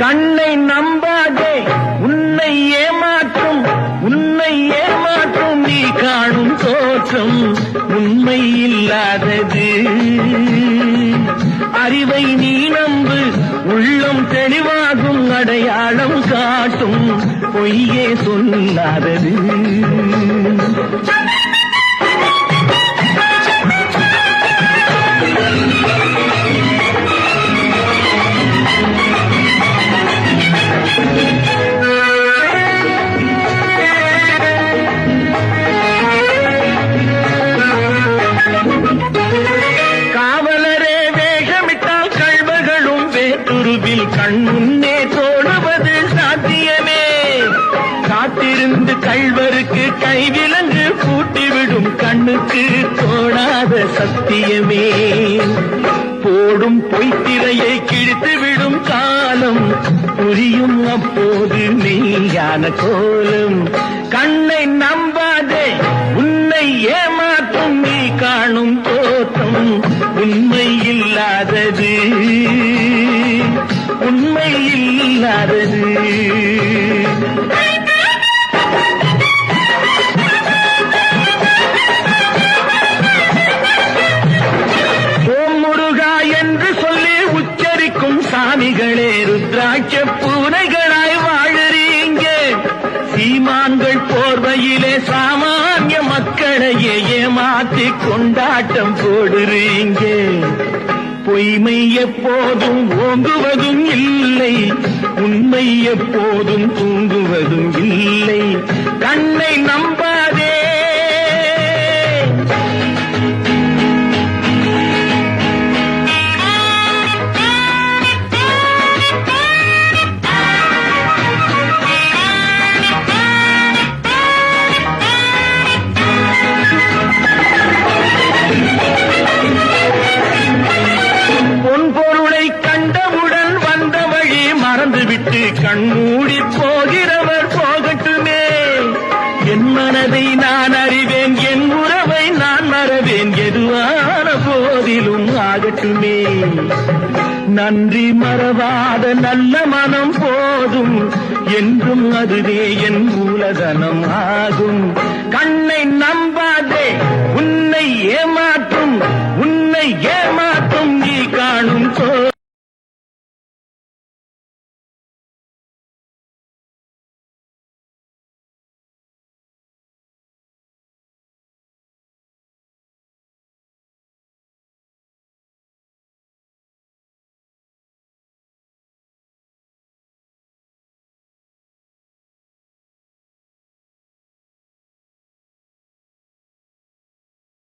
கண்ணை நம்பாதே, உன்னை ஏமாற்றும் நீ காணும் தோற்றம் உண்மை இல்லாதது. அறிவை நீ நம்பு, உள்ளம் தெளிவாகும், அடையாளம் காட்டும் பொய்யே சொல்லாதது. கண் முன்னே தோடுவது சாத்தியமே. காத்திருந்து கள்வருக்கு கைவிலங்கு பூட்டிவிடும் கண்ணுக்கு தோடாத சத்தியமே. போடும் பொய்த்திரையை கிழித்துவிடும் காலம் புரியும் அப்போது மெய்யான கோலம். கண்ணை நம்பாதே, உன்னை ஏமாற்றும் நீ காணும் தோற்றம் உண்மை இல்லாதது, உண்மை இல்லாதது. ஓம் முருகா என்று சொல்லி உச்சரிக்கும் சாமிகளே, ருத்ராட்ச பூனைகளாய் வாழறீங்க. சீமான்கள் போர்வையிலே சாமானிய மக்களையே ஏமாற்றி கொண்டாட்டம் போடுறீங்க. பொய்மை எப்போதும் ஓங்குவதும் இல்லை, உண்மை எப்போதும் தூங்குவதும் இல்லை. கண்ணை நம்பாதே. மறந்துவிட்டு கண்மூடி போகிறவர் போகட்டுமே. என் மனதை நான் அறிவேன், என் உறவை நான் மறவேன், எதுவான போதிலும் ஆகட்டுமே. நன்றி மறவாத நல்ல மனம் போதும், என்றும் அதுவே என் மூலதனம் ஆகும். கண்ணை நம்பாதே, உன்னை ஏமாற்றும் நீ காணும்